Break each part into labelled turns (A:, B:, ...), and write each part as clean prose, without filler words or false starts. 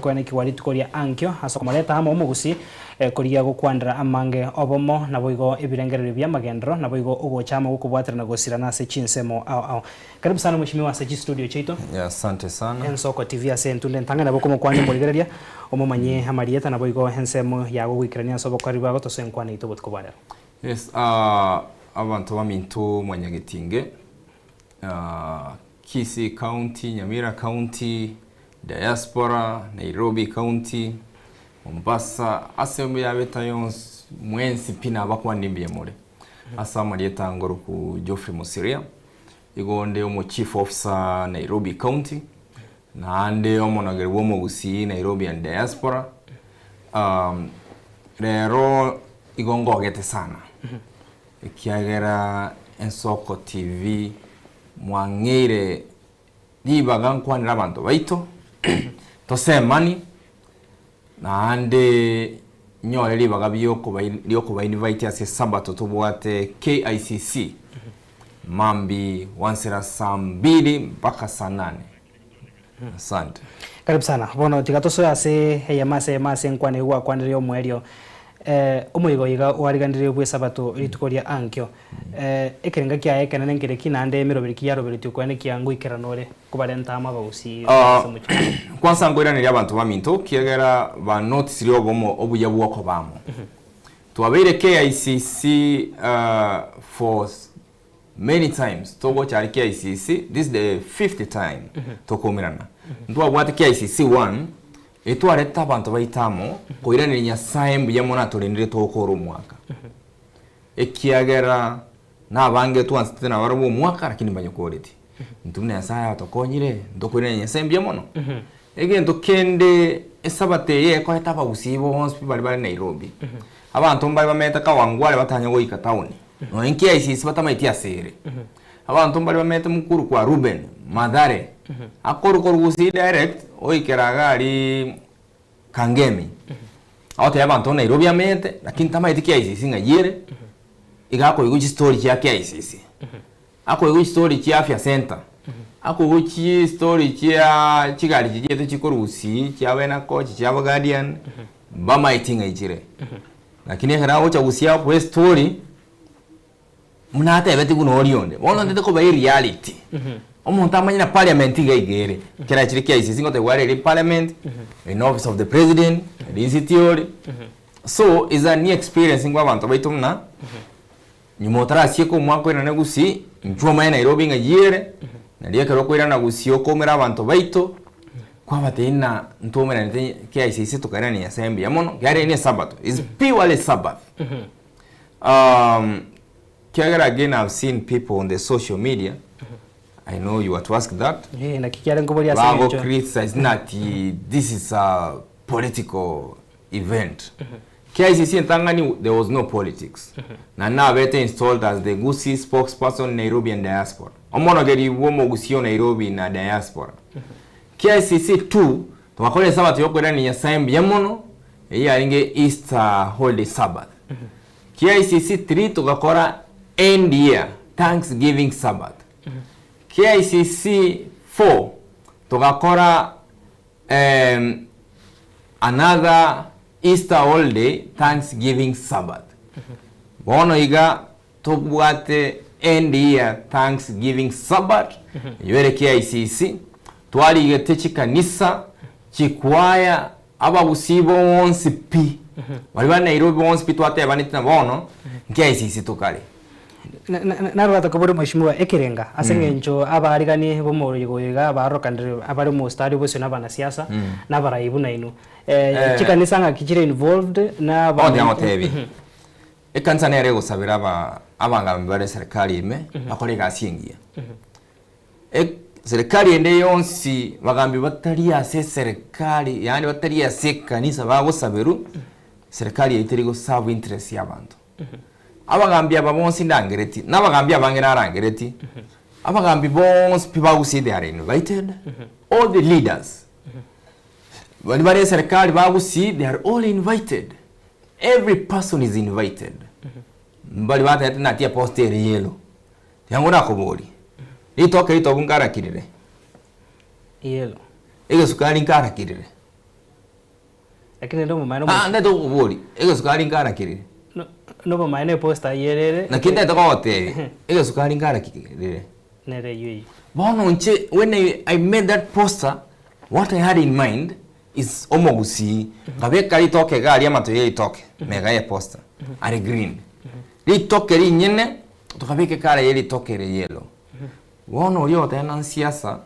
A: Kwa ni kiwali tukoria ankyo hasa kumaleta hama Bwomogusii kuria gukwandira amange obomo na boigo ibirengerero bya magendro na boigo ugochama gukubwatira na gosirana se chinsemo ao. Karibu sana mheshimiwa Sachi studio cheito.
B: Ya asante sana.
A: Ensoko TV asentule ntanga nabo komo kwani murigereria omomanye hamarieta na boigo hensemo ya gugikirania sobo karibu ago tosenkwana ito botkobara.
B: Yes, abantu baminto mwanyagetinge. Kisii County, Nyamira County, Diaspora, Nairobi County, Mombasa, asemu ya betayons mwensi pina bakwandimbiye muri. Asa marieta ngoro ku Geoffrey Mosiria. Igonde omo Chief Officer Nairobi County. Na ande omo nagere Bwomogusii Nairobi and Diaspora. Rero igongo gete sana. Ikiagera Ensoko TV mwangire dibaga nkwanira abantu baito. Tosemani na ande nyore libaga byoko invite ase sabato tubwate KICC mambi wansera saa 2 mpaka saa 8. Asante.
A: Karibu sana. Bono tigatoso ase yamase nkwane huwa kwanire omwerio omuyigo yiga warigandire bwe sabato litukoria ankyo ekerenga kya ekana nenkere kinande emirobiri kiyarobiri tukwane kyangu ikeranore kubalenta amabawusi
B: kwanza ngoiranira abantu baminto kiagera ba notice rio bomo obuya bwoko bamo twabere KICC for many times togo chari KICC this is the 5th time tokomirana ndwa bwate KICC 1 etwareta abantu baitamo koiranira Nyasaye mbiyamo natolendire tokoro mwaka ekiagera nabange twansite na barabo mwaka lakini banyokoreti ntumne Nyasaye atokonyire ndokoiranira Nyasaye mbiyamo no egento kende esabate ye ko etaba gusibo hospital bali Nairobi abantu mbali bameta kawangwale batanya goika town no enki ICC batamaitia sere abantu mbali bameta mukuru kwa Ruben Madare akoru gusi direct oikeraga ari Kangemi awote abantu Nairobi amete lakini tamaitikia ICC ngayire igako iguchi story ya KICC ako iguchi story ya afya center ako iguchi story ya Kigali kijeto chikorusi cyabena coach cyaba guardian bamaitinga ijire lakini herawo cha gusia kwa story munata ebeti kuno orionde bono ndete ko ba reality omuntu amanyina parliament igere kira kiri KICC ngote wari parliament in office of the president the institute so is a new experience ngwa abantu baitumna nyumotara sieko mwako ina negusi njuma Nairobi ngajire naliye kero ko ina gusi okomera abantu baito kwa bateina ntomera nte KICC tukana ni assembly yamono yare ni sabato is purely sabbath Kiagera again I've seen people on the social media I know you want to ask that.
A: Yeah, na kikiare ngoboria sayo.
B: Criticize not this is a political event. KICC in Tanganyika there was no politics. Na now better installed as the Gusii spokesperson Nairobi and diaspora. Omono geri Bwomogusii Nairobi na diaspora. KICC 2 twakole sabato yokwera ni Nyasaye mbyamono yaringe Easter holiday Sabbath. KICC 3 tukakora end year Thanksgiving Sabbath. KICC 4 tukakora another Easter holiday Thanksgiving Sabbath. Bono iga tubwate end year Thanksgiving Sabbath yere KICC twali igete kanisa chikwaya ababusibo wonsi pi wali Nairobi wonsi pi twate banita bono KICC tukali
A: na rwata kaburi mheshimiwa ekirenga asengenjo abarigani bomoroyigo yiga barokandire abari mu stadi bose nabana siasa nabarayibu nainu chikanisa nga kichire involved na
B: ba otebi ekansa nere gusabira abanga mbare serikali ime akore gasingia serikali ende yonsi bagambi batari ase serikali yani batari ase kanisa bagosaberu serikali yitiri go serve interest y'abantu abagambi ababonsi ndangereti nabagambi abangena arangereti abagambi bonsi pibagusi they are invited all the leaders bali bare serikali bagusi they are all invited every person is invited bali bata natia poster yellow yangona kobori itoke ito bungara kirire
A: yellow
B: ege sukari nkara kirire
A: lakini ndo mumano
B: ndeto kuburi ege sukari ngara kirire
A: no mumano poster yerere
B: na kinde to hotel ege sukari ngara kirire
A: nere yui
B: bono nche when I made that poster what I had in mind is Omogusii ngabe kali toke gali amato ye toke mega ye poster ari green ri toke ri nyene tukabike kala ye toke re yellow wono rio tena siasa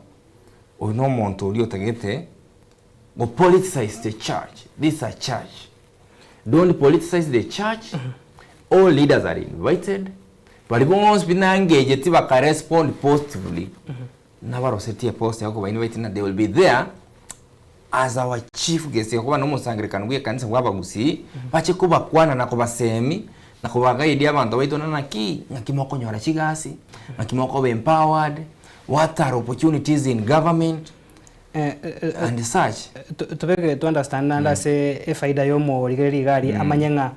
B: ono monto rio tagete go politicize the church. This is a church. Don't politicize the church. All leaders are invited. But if once been engaged, they can respond positively. Never set a post. They will be there as our chief guest. Yakuba no musangre kanwe kanisa Bwomogusii. Bache kuba kwana na kuba semi na kuba gaidi abantu baito na nakimoko nyora chigasi. Nakimoko be empowered. What are opportunities in government? And such
A: to understand nanda se faida yomo rigeri gari amanyenga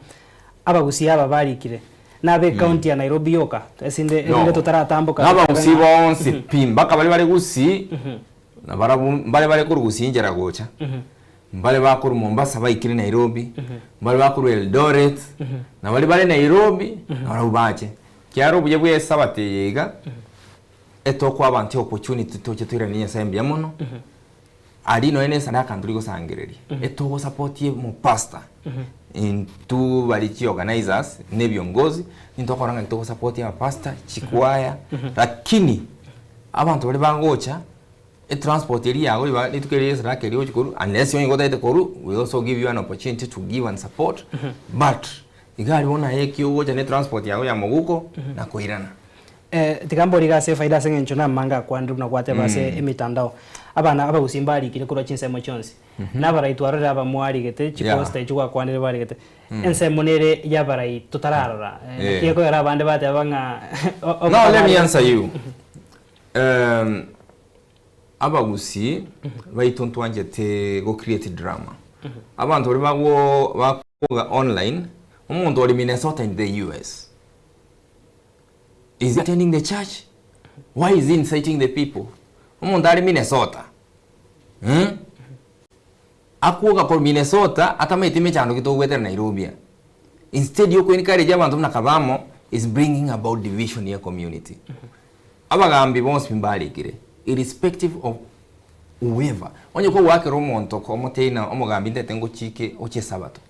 A: abagusii ababarikire nabe county ya Nairobi yoka esinde ende tutaratambuka
B: abagusii bonse pimba kabali gusii na bale kuru Gusii njera gocha bale bakuru Mombasa bayikire Nairobi bale bakuru Eldoret na bale Nairobi na ubache kyaro buje bwe sabate yega etoko abantu opportunity toche twiraniye sembya mono alino ene sadaka ndurigo sangereri eto support ye mu pastor into balichi organizers ne byongozi nitokoranga to support ya pastor chikwaya lakini abantu bali bangocha transport eri yago litukere sadaka eri ochikuru unless you got it koru we also give you an opportunity to give and support but igari ona yekyo gocha ne transport yago ya muguko na koirana
A: tikambo ligase faida sengencho na manga kwandu na kwate base emitandao abana abagusii mbarikire kuro chinsemo chonsi nabaraitwarore abamwari gete chiposta ichukwa kwanire bari gete ensemo nere yabarai tutararora kiyeko era bande bate abanga
B: no let me answer you abagusii baitonto anje te go create drama abantu bari bakoga online umuntu ori Minnesota in the US. Is he attending the church? Why is he inciting the people? Umundari Minnesota. Akuoga por Minnesota atamete mechando kito wete Nairobi. Instead yoko encourage abantu nakabamo is bringing about division in your community. Abagambi bonse bimbalikire irrespective of whoever. Onye ko wake romonto ko moteina omugambi ntetengo chike oche sabato.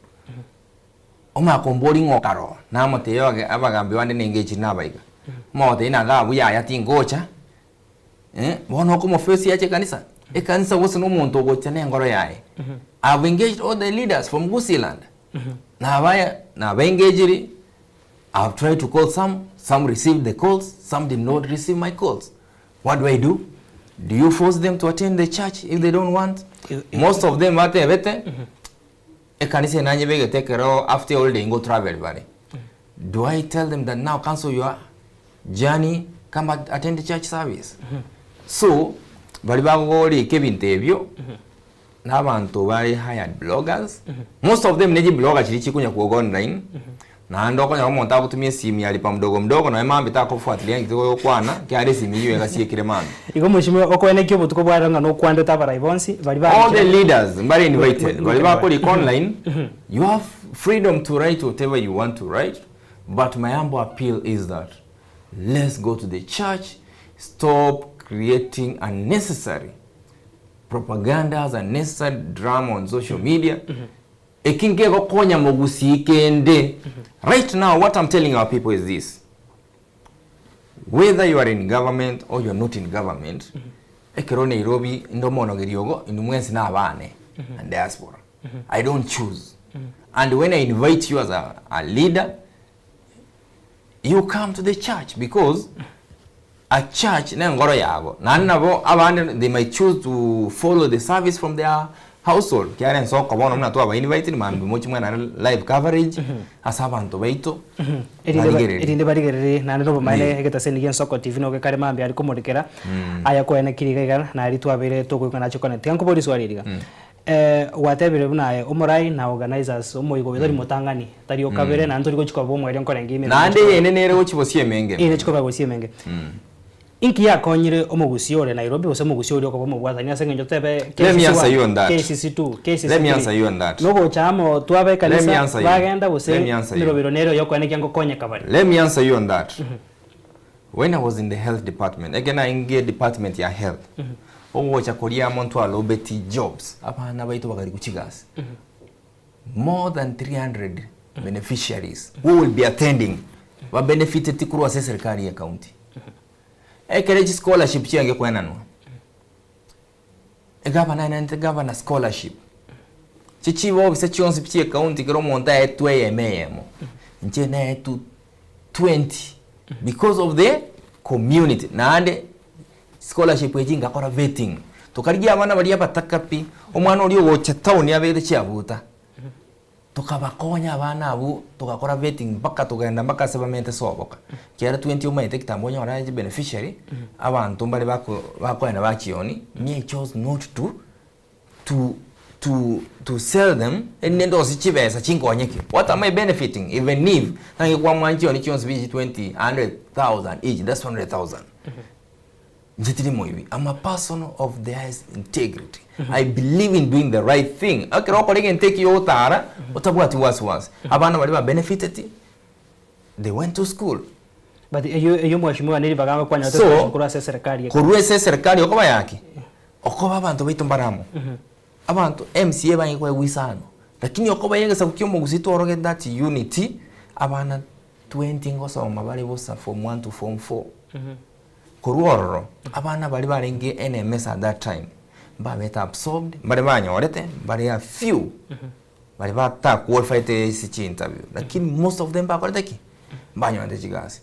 B: Oma kombori ngokaro na moteyo abagambi wande engage nabayiga. Mote ina gabu ya tingocha bono como first yache kanisa kanisa wose no muntu gocha ne ngoro yae I've engaged all the leaders from Gusii land na engaged. I've tried to call some received the calls, some did not receive my calls. What do? Do you force them to attend the church if they don't want? Most of them ate vete kanisa nanye bege take care after all they go travel bari. Do I tell them that now cancel your journey, come attend the church service? So bali bagori kebintebyo n'abantu bari hired bloggers. Most of them neji blogger chiri chikunya ku online na ndoko nya umuntu akutumye simu yali pa mdogo na mama bitako kufuatilia ngito kwana kyari simu yiwe gasiye kiremana
A: iko mushimwe okwene kyo butuko bwaranga no kwande tabara ibonsi bali ba
B: all the leaders bali invited bali bakori online. You have freedom to write whatever you want to write, but my humble appeal is that let's go to the church, stop creating unnecessary propagandas, unnecessary drama on social media. Ekingeko konya Mogusii kende. Right now, what I'm telling our people is this. Whether you are in government or you're not in government, ekero Nairobi ndomono geriogo indumwensi na abane and diaspora. I don't choose. And when I invite you as a leader, you come to the church because a church na ngoro yabo nanabo abandi they might choose to follow the service from their household. Kiaren so kabona mna to aba invited mambi mochi mwana live coverage asabantu baito
A: erinde barigerere nanero bamaine hegeta senigen soko TV no kare mambi ari komodekera aya ko ene kiriga na ari twabere to ko kana chokone tianko bodi swariga whatever bunaye umurai na organizers umuyigo bidori mutangani tari okabere na ntori ko chikobo mwere nkore ngime
B: nande yene nere ko chibosie menge
A: ine chikoba bosie menge inki yakonyire Omogusii ore Nairobi ose Omogusii ore okoba mobwathania sengenjo tebe
B: Let me answer you on that.
A: KCC2 KCC3
B: Let me answer you on that.
A: Nogo chamo twabe kanisa bagenda
B: Let
A: bose
B: me answer you.
A: mirobiro nero yokwane kyango konye kabari.
B: Let me answer you on that. When I was in the health department, again I engaged department ya health. Owocha kolia monto alobeti jobs. Apana baitu bakari kuchigasi. More than 300 beneficiaries who will be attending wa benefited tikuru wa serikali ya county. Ekereji scholarship chiange kwenanwa. Governor scholarship. Chichivo bisa chionsi pichie county kero monta etu emeyemo. Nche na etu 20 because of the community. Na ande scholarship ejinga kora vetting. Tukarigia abana bali abatakapi omwana oli owocha town yabere chiabuta. Tukabakonya abana abu tukakora vetting mpaka tugenda mpaka sebamente soboka. Kera 20 umaite kitambo nyora beneficiary abantu mbali bakwenda bachioni. Me I chose not to sell them and nendo sichibesa chinkonyeke. What am I benefiting? Even if nange kwa mwanchi oni chionsi biji 20 100,000 each, that's 100,000. I'm a person of the highest integrity. I believe in doing the right thing. Okay, roko can take you otara, otabuati was. Abana waliba benefited. They went to school.
A: But you mwashimiwa nili bagamba kwa nyote kurase serikali.
B: Kurase serikali okoba yake. Okoba abantu bitumbaramo. Abantu MCA banyi kwa wisano. Lakini okoba yegesa kukyo Omogusii toroge that unity abana 20 ngoso mabali bosa from 1 to form 4. Kuruoro abana bali barenge NMS at that time babeta absorbed bali banyorete bali a few bali bata qualified ACC interview lakini most of them bakorete ki banyorete chigasi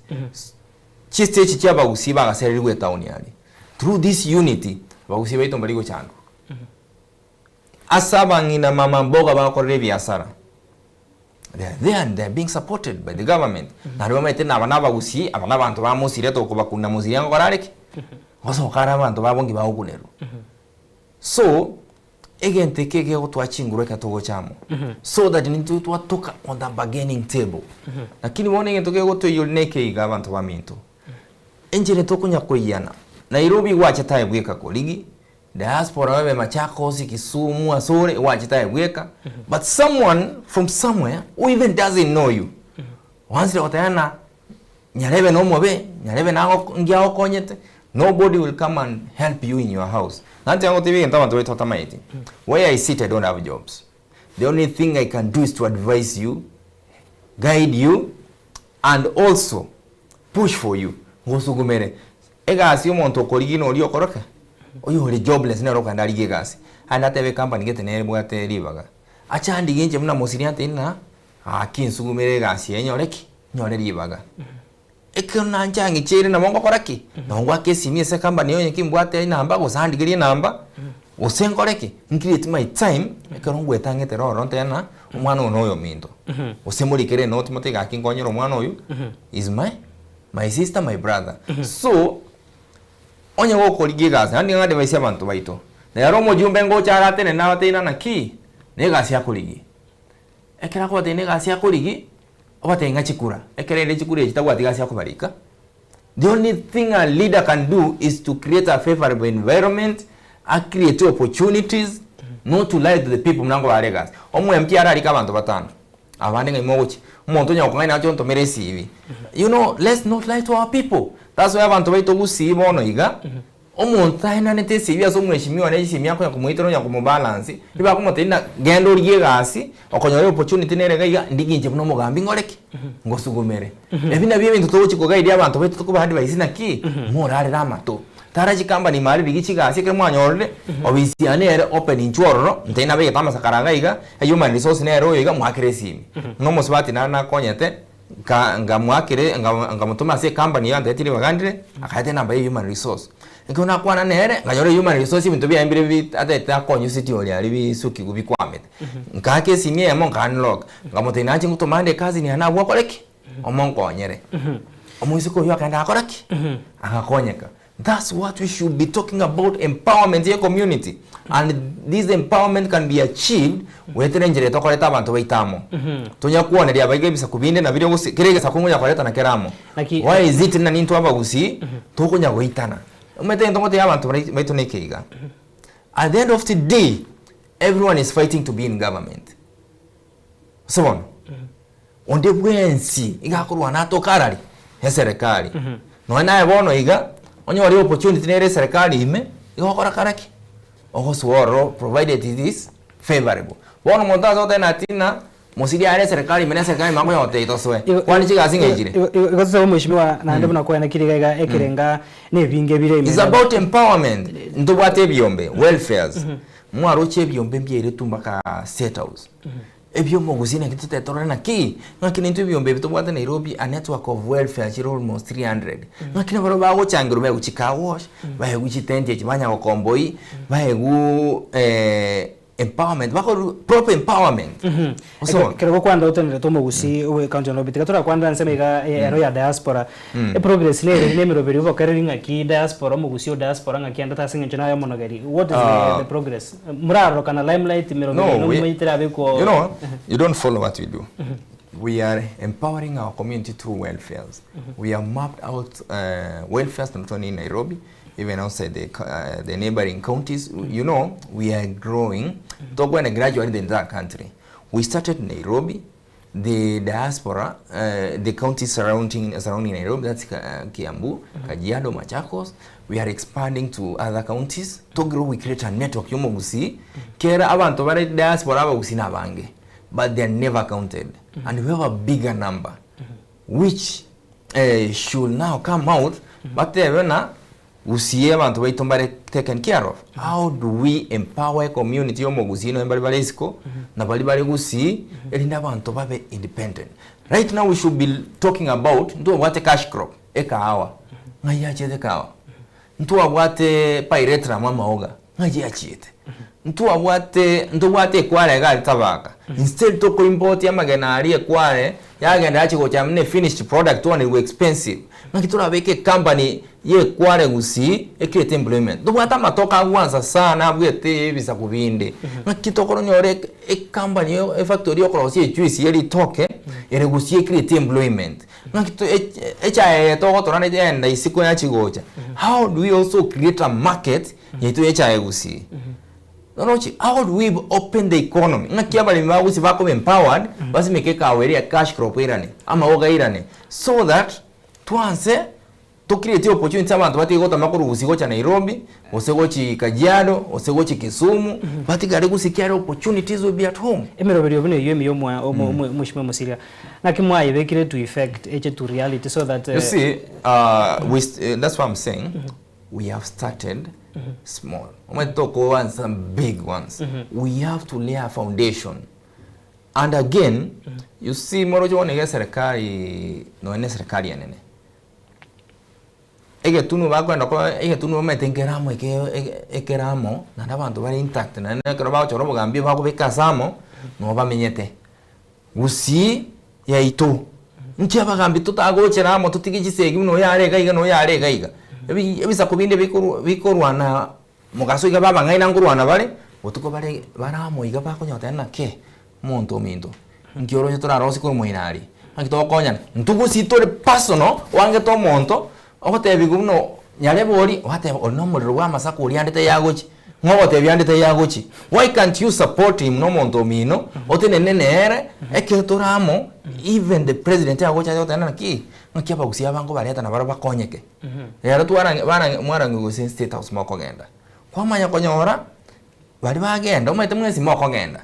B: stage cha Bagusii bagasererwe town yali through this unity Bagusii baito mbaligo chandu asaba ngina mama mboga bakorere biashara. They are there and they are being supported by the government. Na roma ite na bana Bagusii abana bantu ba Mosiria to kuba kuna Mosiria ngokarareki. Oso kara abantu babongi ba ukunero. So again tekeke otwachinguro katogo chamo. So that nintu twatoka on the bargaining table. Lakini wone ngetoke goto yoneke iga abantu ba minto. Enjere tokunya koyana. Nairobi wacha taye bweka koligi. Diaspora wewe Machakos, Kisumu, Asore, wachita weka. But someone from somewhere who even doesn't know you. Once they watayana nyarebe no mobe, nyarebe na ngia okonyete, nobody will come and help you in your house. Nanti yango TV ntama tuwe totamaiti. Where I sit I don't have jobs. The only thing I can do is to advise you, guide you and also push for you. Ngosugumere. Ega asio monto koligino oli okoroka. Oyo oli jobless na roka ndali gegasi anda tebe company gete ne bwate ribaga acha ndi genje muna Mosiria tena akinsugumere gasi enyoreki nyore ribaga ekona nchangi chere na mongo koraki nongwa kesi mi se company yonye kimbwate namba go sandigiri namba osenkoreki create my time ekarongwe tangete roro tena umwana onoyo mindo osemurikere no timote gakingonyero umwana oyu is my sister, my brother. So onye woko ligigazi andi ngade baisia bantu baito na yaro mojumbe ngo charate ne nawate ina naki ne gasi akuligi ekera ko tene gasi akuligi obate ngachikura ekere ile chikura chitagwa gasi akubarika. The only thing a leader can do is to create a favorable environment, create opportunities, not to lie to the people mnango wa legas omwe mpiara alika bantu batano abande ngaimochi umuntu nyakonga nacho ntomeresi hivi. You know, let's not lie to our people. That's why abantu baito gusi bono iga omuntu aina nete sibya so mweshimiwa na ishimya ko yakumuitero yakumubalance biba kumutenda gendo ligegasi okonyore opportunity nerega iga ndiginje muno mugambi ngoreki ngosugumere ebina bye bintu tochi ko guide abantu baito kuba hadi bayisina ki morale ramato taraji company mari ligicigasi ke mwanyorere obisiane ere open inchoro ntena be tamasa karanga iga human resource nero iga mwakiresimi no musbati na konyete ngamwakire ngamutuma se company yande tiri bagandire akate namba human resource ngona kwana nere nganyore human resource bintu bya imbire bit ateta konyu city oli ali bisuki gubikwamete nkake simye mo nkanlog ngamutena nchi ngutomande kazi ni anabwa koleki omonko onyere omuisiko yo akanda akoraki akakonyeka That's what we should be talking about, empowerment in community. And this empowerment can be achieved weterenjere tokoleta abantu baitamo. Tonya kuoneria baige bisa kubinde na video kirege sakungunya koleta na keramo. Why is it na nintu abagusi tokunya goitana. Umete ntokote abantu baitonekeiga. At the end of the day, everyone is fighting to be in government. So onde bwensi igakorwa nato karari he serikali. No na ebono iga onye wali opportunity nere serikali ime igokora karaki. Ogosworo provided it is favorable. Bono montazo tena tina Mosiria ale serikali mena serikali mango yote itoswe. Kwani chiga singejire.
A: Igotso mheshimiwa na ndabona ko yana kiriga ekerenga nebinge bireme.
B: It's about empowerment. Ndobate byombe welfares. Mwaroche byombe byere tumbaka state house. Obomo Bwomogusii na kitete torana ki ngakini ntu byombe bitobwate Nairobi a network of welfare chiro almost 300 ngakini baro bago changiro bago chikawash bago chitente chimanya okomboi bago empowerment bago proper empowerment
A: so kirego kwanda utonere Obomo Bwomogusii we county no bitikatora kwanda nsemega ero ya diaspora progress le nemero beri ubo kareringa ki diaspora Obomo Bwomogusii diaspora ngaki anda tasinga chana ya monogeri what is the progress muraro kana limelight mero no maitira beko
B: you know you don't follow what we do. We are empowering our community through welfares. We have mapped out welfares not only in Nairobi, even outside the neighboring counties. You know, we are growing. Togo and gradually in the entire country. We started in Nairobi, the diaspora, the counties surrounding Nairobi, that's Kiambu, Kajiado, Machakos. We are expanding to other counties. Togo, we create a network. Obomo Bwomogusii, kera abantu bari diaspora abagusi nabange. But they are never counted. And we have a bigger number, which should now come out, but usiye abantu baitombare taken care of. How do we empower community Obomo Bwomogusii no embali balesiko na bali gusi elinda abantu babe independent. Right now we should be talking about ndo wate cash crop ekahawa ngaya chete kawa ndo wate pairetra mama oga ngaya chete ndo wate kwale gali tabaka instead to import ya magana ali kwale yagenda achiko cha mne finished product one is expensive ngakitura beke company ye kwale gusi create employment ndo wata matoka wanza sana bwete bisa kubinde ngakitokoro nyore company e factory okorosi juice yeli toke ere gusi create employment ngakito echa toko torane enda isiko ya chigocha. How do we also create a market yetu echa gusi? How do we open the economy? Ngakiaba limagusi bako empowered basi mekeka awere cash crop irane ama oga irane so that tuanze to create opportunity abantu batigota makuru gusigocha Nairobi osegochi Kajiado osegochi Kisumu batigare gusikiara opportunities will be at home.
A: Emero beri obune yemi yomwa Mheshimiwa Mosiria nakimwa yebekire to effect eche to reality so that
B: you see that's what I'm saying. We have started small. We talk on some big ones. We have to lay a foundation. And again, you see, morojo wanege serikali no ene serikali yanene. Ege tunu bakwenda ko ege tunu metengeramo ekeramo na nabantu bari intact na nekero bawo chorobo gambye bako bekasamo no bamenyete. Usi ya itu. Nchi abagambi tutagocheramo tutigijisegi no yarega iga. Ebisa kubinde bikorwana mugaso iga baba ngaina ngurwana bale otuko bale baramo iga bako nyota na ke monto mindo ngioro nyo turarosi ko muinari angito konya ntugo sitore personal wange to monto ogote biguno nyale bori wate ono muliro wa masako uri andete yagochi ngobote byandete yagochi. Why can't you support him no monto mino otene nenere eketoramo even the president yagocha yota na ki nkiaba gusia bango bareta na baraba konyeke rero twaranga mwarango gusi state house moko genda kwamanya konyora bari bagenda umete mwese moko genda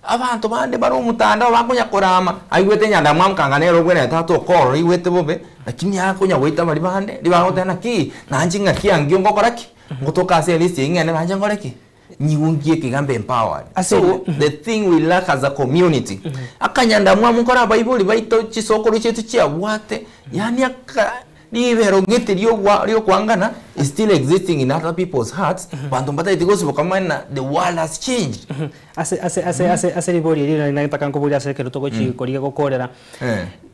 B: abantu bande baro mutanda bakonya korama aiwete nyanda mwamkanganero gwene tato koro iwete bobe lakini yakonya wita bari bande libahote na ki nanjinga kiangyo ngokoraki ngotoka se list ingene nanje ngoreki nyiwungie kigambe empowered. So the thing we lack as a community akanyanda mwamukora bible baito chisokoro chetu chia wate yani aka libero ngete lyo kwangana is still existing in other people's hearts bantu mbata itigosi bokamana the world has changed.
A: Ase libori lino nataka nkubuli ase keruto gochi koriga gokorera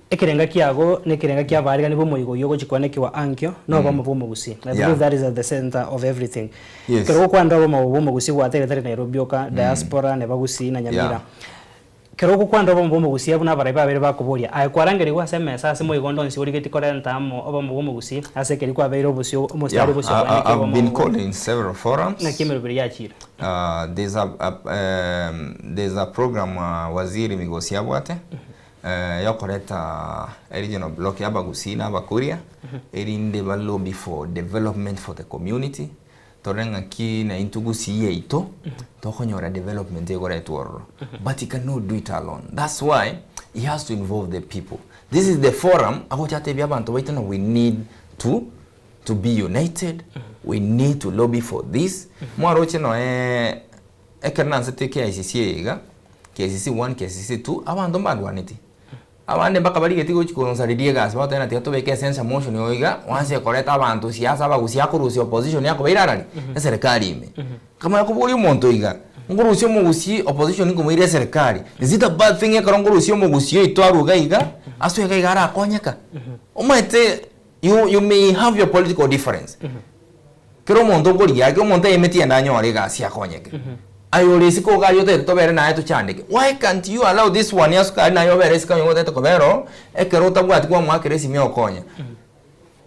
A: ekirenga kiago nekirenga kia bariga nibo moigo yogo chikwane kiwa ankyo no Obomo Bwomogusii. I believe that is at the center of everything.
B: Yes.
A: Kero kwa ndo Obomo Bwomogusii wa tere Nairobi oka diaspora ne Bagusii na Nyamira. Kero kwa ndo Obomo Bwomogusii abuna baraiba abere bakuboria. Ai kwarangere gwa sema sasa moigo ndo nsi urigeti korenta amo Obomo Bwomogusii ase keri kwa beiro busio mostari busio kwa
B: I've been called in several forums.
A: Na kimero biri yachira.
B: There's a program waziri migosi abwate. Yokoreta regional block ya Bagusii na Bakuria erinde lobby for development for the community torenga ki na intugusi yeito tokonyora development egora etworo but he cannot do it alone. That's why he has to involve the people. This is the forum agochate bya bantu baitana we need to be united. We need to lobby for this. Mwaroche no ekananse take ICC ega KCC 1 KCC 2 abantu mbadwaniti abande bakabali getigo chikonsalidie gas batena tiato beke sense motion yoiga wanse koreta abantu siasa Bagusii akurusi opposition yako bairarali na serikali ime kama yakubuli umuntu iga ngurusi Omogusii opposition ngo muire serikali is it a bad thing yakaro ngurusi Omogusii itwaruga iga aso iga ara akonyeka umete you may have your political difference kero muntu ngori yake umuntu yemetie ndanyo ari gas yakonyeka ayolesi ko ga yote to bere na eto chandike. Why can't you allow this one yasuka na yo bere sika yote to bero ekero tabwati kwa mwakere simi okonya.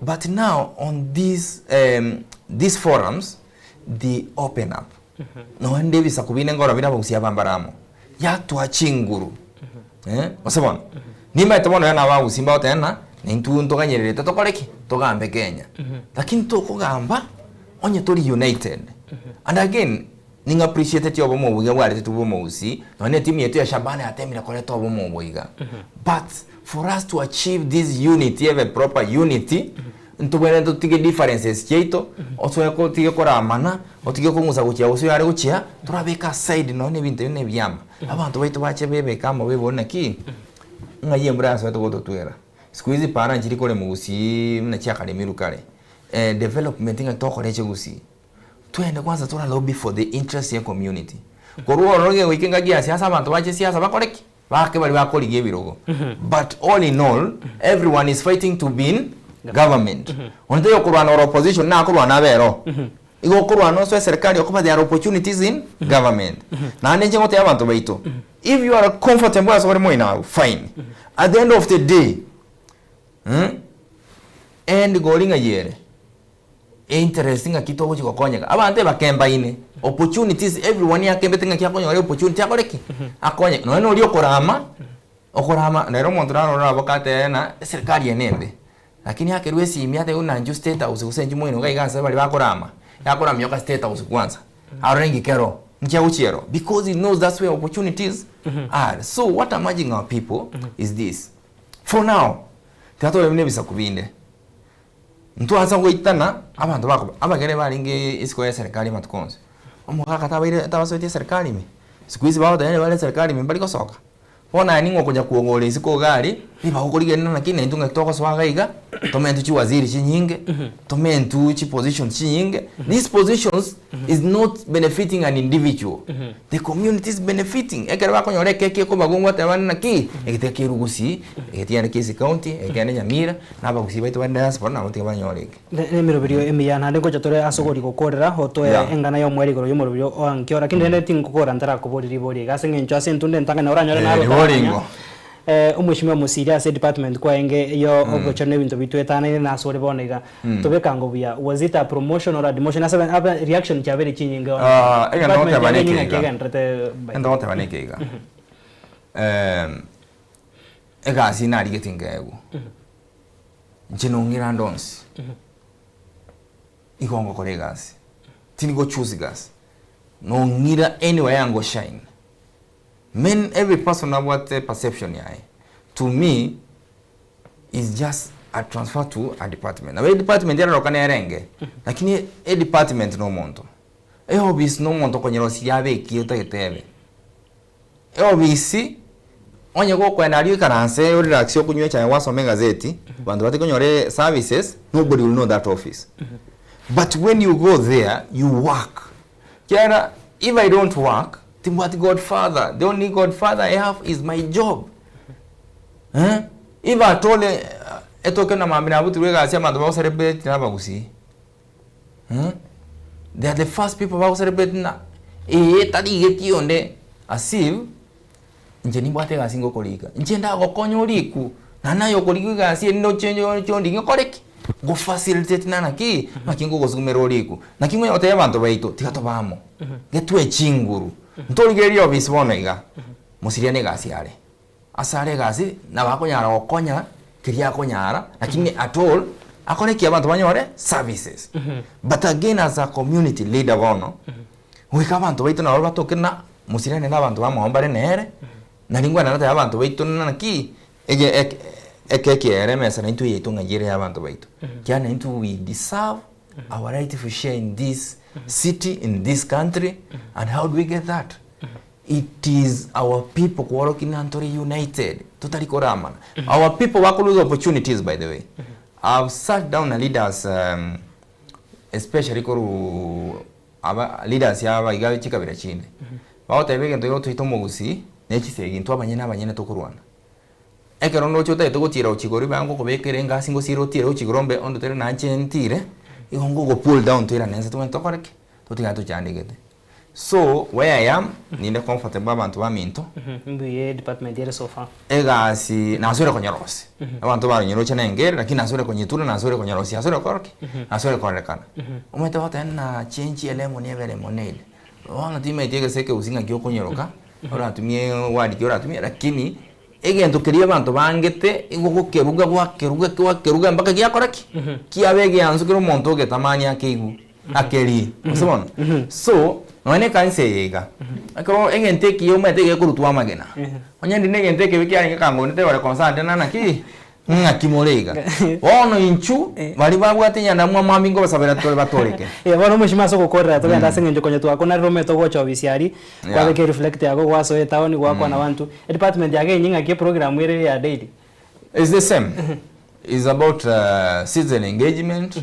B: But now on these forums they open up. No ande bisa kubine ngora bina Bagusii abambaramo ya twachinguru osabona nima etobono yana Bagusii mbotena nintu ntoganyerere tokoreki togambe Kenya lakini tokugamba onye tori united. And again ninga appreciate ti Obomo Bwiga bwari tu Bwomogusii none team yetu ya Shabana yatemira koleta Obomo Bwiga. But for us to achieve this unity, have a proper unity, ntubere to tige differences cheito oso yako tige koramana otige kunguza guchia oso yare guchia turabeka side none bintu bine byama abantu baitu bache bebe kama webona ki ngaye mbra so to gototwera squeeze para njiri kole Mogusii mna chia kale mirukale development nga to kole Gusii twende kwanza tora lobby for the interest ya community koruo roge wikinga gia siasa abantu bache siasa bakoreki bake bali bakoligie birogo but all in all everyone is fighting to be in government onde yokurwana or opposition na kurwana bero igo kurwana so serikali okupa there are opportunities in government na nje ngote abantu baito if you are comfortable as what now fine at the end of the day and golinga yere interesting akito gochi kokonyeka abante bakemba ine opportunities everyone yakembe tinga kyakonya ari opportunity akoreki akonye no uri okorama nero montrano rabo kate na serikali yenembe lakini hakerwe simi ate una nju state house usenji mwino gaigansa bali bakorama yakorama yoka state house kwanza arengi kero ncha uchiero because he knows that's where opportunities are. So what I'm urging our people is this: for now tato lemne bisa kubinde ntu asa goitana abantu bako abagere baringe isiko ya serikali matukonse omukaka tabaire tabasoite serikali mi sikuizi bawo dane bale serikali mi bali kosoka bona ningo kuja kuongole isiko gari niba ukoligena nakine ntunga toko swaga iga tomentu chi waziri chi nyinge tomentu chi position chi nyinge. These positions is not benefiting an individual, the community is benefiting. Ekere bakonyore keke ko bagongwa tabana naki ekiteke Rugusii ekitiana kisi county ekene Nyamira na Bagusii baitu banda diaspora na mutinga banyoreke
A: ne mirobirio emiyana ndiko jotore asogori gokorera hoto engana yo mweri goro yo mirobirio oankio lakini ndende tingukora ntara kuboriri bori gasenge ncho asentunde ntanga na oranyore na
B: boringo
A: Mheshimiwa Mosiria ase department kwa enge yo ogochane bintu bitwetana na asore bonega tobekango bya was it a promotion or a demotion asa reaction cha very chinyinga
B: ega ndote banekega ndote banekega ega sinari getingego nginongira ndonsi ikongo kolegasi tinigo choose gas no ngira anywhere yango shine. Men, every person have what perception yae. To me, is just a transfer to a department. Na department yana rokane renge. Lakini department no monto. Obisi no monto kwenye rosi yabe kiota getebe. Obisi onye go kwenda ali karanse uri reaction kunywe cha wasome gazeti. Bantu bati konyore services, nobody will know that office. But when you go there, you work. Kiara, if I don't work, what Godfather, the only Godfather I have is my job. iba tole etoke na mambi na butu wega asia mandu ba celebrate na Bwomogusii. They are the first people ba celebrate na tadi geti onde asive nje ni bwate gasi ngokolika nje nda gokonyo liku na nayo kolika gasi ndo chenjo chondi ngokoleki go facilitate nana ki makingo gozumero liku na kingo yote abantu baito tikato bamo getwe chinguru ntorigeri office bonaiga Mosiria ne gasi ale asale gasi na bakonyara okonya kiria konyara lakini at all akoneki abantu banyore services but again as a community leader bono wika abantu baito na batokena Mosiria ne abantu bamuhombare nere na lingwa na nata abantu baito na ki eke mesa na intu yetu ngajire abantu baito kiana intu we deserve our right to share in this city, in this country, and how do we get that? It is our people working until united. Totally koramana. Our people work lose opportunities, by the way. I've sat down and leaders, especially leaders yaba igawe chikabira chinde. Baotebege ndo yoto Bwomogusii nechi segi ntwa banyene tokurwana. Ekero no chota etogotira uchigori bango kobekere ngasingo siro tire uchigorombe ondo tere na chentire. Igongo go pull down to ira nense to ntokoreke. Totiga to chandegete. So where I am, ninde comfortable abantu baminto.
A: Mbiye department yere sofa.
B: Egasi nasore konyorose. Abantu bari nyiro chene ngere lakini nasore konyitura nasore konyorose. Nasore korke. Nasore korekana. Umete hote na change elemo ni evere monele. Wana time itege seke usinga gyo konyoroka. Ora tumie wadi gyo tumie lakini egento keria abantu bangete igoko keruga mpaka giakoraki. Kiabege anzukiro monto getamanya keigu. Akeri. Usibona. So none kanse yega akoro engente ki yo mete ge kurutwa magena onyandi negente ke bikyari ngango nete wale constant nana ki ngakimolega ono inchu bali babwate nyanda mwa mambingo basabera tole batoleke
A: bono mushima soko korra to ganda sengenjo konyo twako na rometo gocho bisiari kwa beke reflect yago gwaso etaoni gwakwa na bantu department yage nyinga ke program ire ya daily
B: is the same is about citizen engagement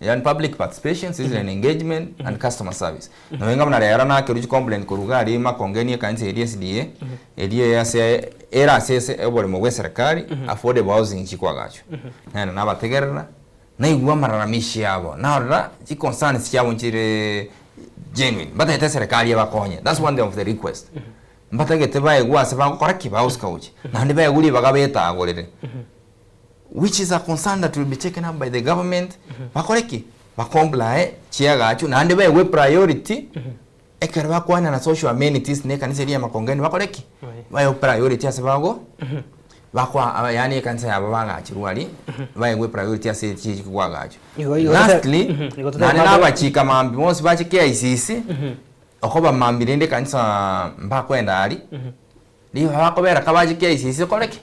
B: and public participation, citizen engagement, and customer service. Na wenga mna rera na keruji complaint kuruga ari makongeni kanse area SDA, area yase era sese Obomo Bwomogusii serikali affordable housing chikwa gacho. Na bategerera na igwa mararamishi yabo. Na ora chi concerns cyabo nchire genuine. Bata ita serikali yabakonye. That's one of the request. Bata gete bae gwa se bango koraki ba house couch. Na ndiba yaguli bagabeta agorere. Which is a concern that will be taken up by the government. Bakoreki bakomblae chiaga achu na ande we priority ekerwa kwana na social amenities ne kanisa ria makongeni bakoreki bayo priority asebago bakwa yani kanisa ya babanga achirwali bayo priority ase chi kwaga achu lastly na bachika mambi mose bachike ICC okoba mambi rende kanisa mbakwenda ali Liho hakobera kabajike ICC koreki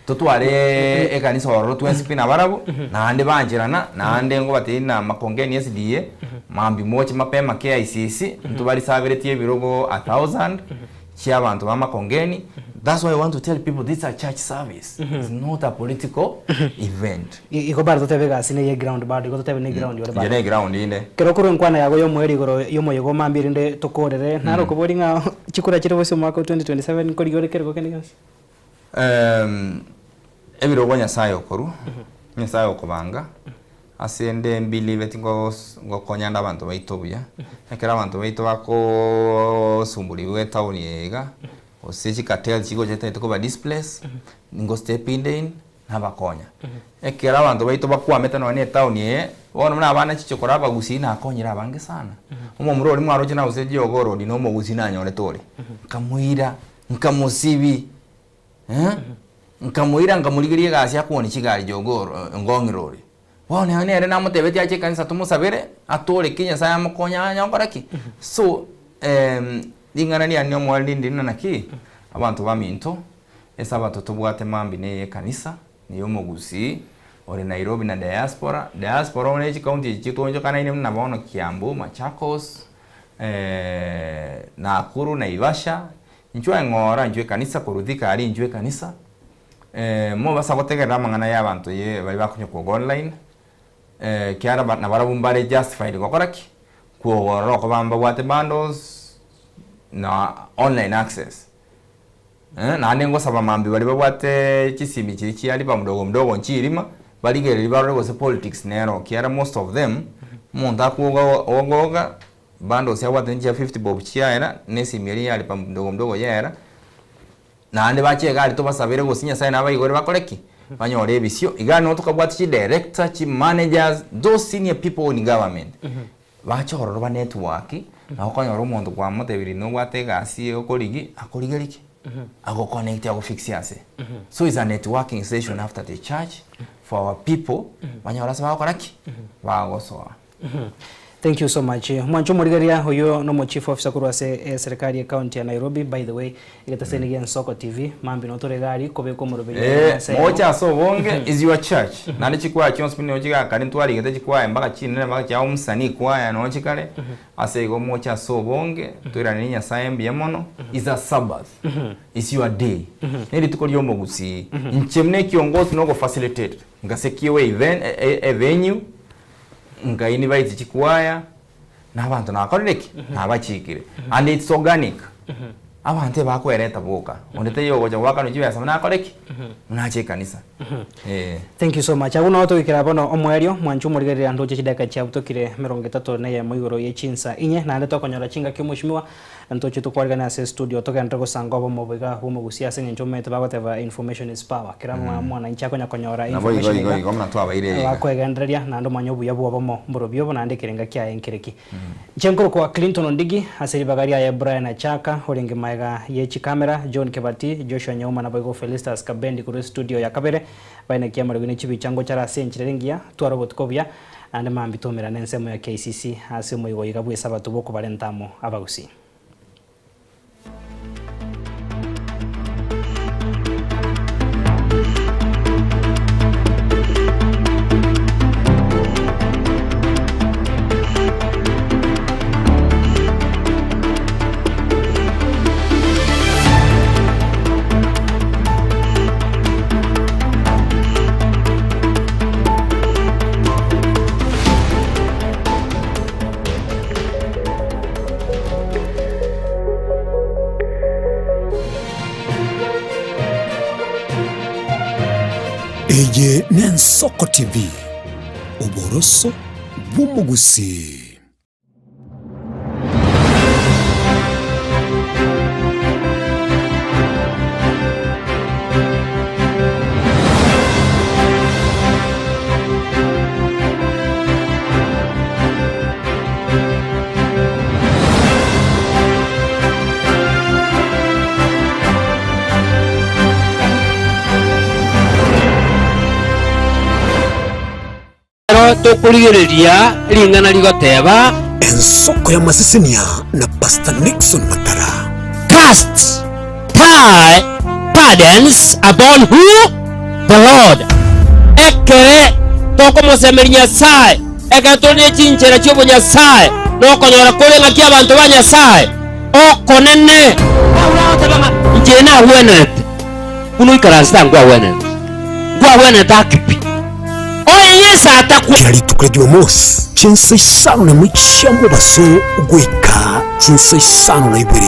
B: tutware ekanisa oro twensipi na barabu na ande banjirana na ande ngo batina makongeni SDA mambi mochi mapema ke ICC ntubari sabireti ebirogo 1000 cy'abantu ba makongeni. That's why I want to tell people this is a church service. It's not a political event.
A: Iko bar to tebega sine ye ground bar iko to tebe ne ground yore bar.
B: Ye ne ground inde.
A: Kero kuru nkwana yago yo mweri goro yo moyego mambiri nde tokorere naro ko boringa chikura chire bose mwaka 2027 ko rigore kero kenigas.
B: Ebirogo Nyasaye okoru. Nyasaye okobanga. Asende believe tingo ngokonyanda abantu baitobuya. Ekera abantu baito bako sumbuliwe town yega. Osechi cartel chigo jete tukoba displace ngo step in nabakonya ekera abantu baito bakwameta no ne town ye bona mna abana chichokora Bwomogusii na akonyira abange sana umumuro oli mwaro china useji ogoro ndi no Bwomogusii na nyore tore nkamuira nkamusibi nkamuira nkamurigirie gasi akoni chigari jogoro ngongirori bona ane ere namutebeti ache kanisa tumusabere atore kinya saya mukonya nyankoraki so dingana ni anyo mwali ndina naki abantu baminto esabato tubwate mambi ne kanisa ni Bwomogusii ore Nairobi na diaspora one chi county chitonjo kana ine na bono Kiambu Machakos Nakuru na Naivasha njwe ngora njwe kanisa kurudhika ari njwe kanisa mo basa gotegera mangana y'abantu ye bari bakunye ko online kiara na barabumbare justified gokoraki kuogoro ko bamba bwate bundles na online access nande ngosaba mambi bali babwate kisimi kiri kiali ba mdogo nchirima baligere libaro gose politics nero kiara most of them monta kuoga ogoga bando sia wate nje 50 bob chiaera nesimi yali ali pa mdogo yera nande bachega ali to basabire gosinya sai nabayigore bakoreki banyore bisyo igano tukabwati chi director chi managers those senior people in government bachoro ba network na okonyora umuntu kwa motebiri no gwatega asi okorigi akorigeriki ago connect ago fix yase so it's a networking session after the church for our people banyora saba koraki bagosoa.
A: Thank you so much. Mwancho Morigaria huyo no chief officer kurwase serikali ya county ya Nairobi. By the way, igataseni gen Soko TV mambi no toregari kobeko morobele
B: mocha so bonge is your church nani chikwa chonspini ochiga kali ntwali igete chikwa mpaka chini mpaka cha umusani kwa ya no chikale asego mocha so bonge toira ninya sayembi yamono is a Sabbath is your day nili tukoli Obomo nchemne kiongozi no go facilitate ngasekiwe event a venue nga invite chikwaya n'abantu nakorereki nabachikire and it's organic abantu bakwereta boka ondete yogo cha wakano chibesa nakoreki nache kanisa.
A: Thank you so much. Abuno oto ikira bono omwerio Mwancho Morigaria ndoje chidaka cha butokire 30 na ya moigoro ye chinsa inye na ndeto konyora chinga kyomushimiwa ntoche tukwarigana se studio toka ntoko sanga Obomo Bwomogusii ase nyencho mete bagoteva information is power kira mwana nchako nyakonyora information
B: igomna twabaire
A: bakwegendereria na ndo manyobu yabu Obomo mborobyo bona ndekirenga kya enkereki chenkoro kwa Clinton Ondigi aseri bagaria ya Brian Achaka horinge maiga ye chikamera John Kebati Joshua Nyauma na Bogo Felistas Kabendi kuri studio ya Kabere baina kia marugini chibi chango chara senchirengia twarobotkovya ande mambitomera nensemo ya KCC ase moigo igabwe sabatu boko balentamo Abagusi.
C: Eye Soko TV Obomo Bwomogusii.
D: Tokuligereria lingana ligoteba
C: ensoko ya masisinia na Pastor Nixon Matara.
D: Cast thy burdens upon who? The Lord. Ekere toko mosemeri Nyasaye ekatone chinchera chobo Nyasaye nokonyora kulenga kia abantu ba Nyasaye okonene awotebanga njena wenet kuno ikarasta ngwa wenet akipi oyesa atakuwa
C: tukule Jumamosi chinsa isano na mwishambo baso gweka chinsa isano na ibiri.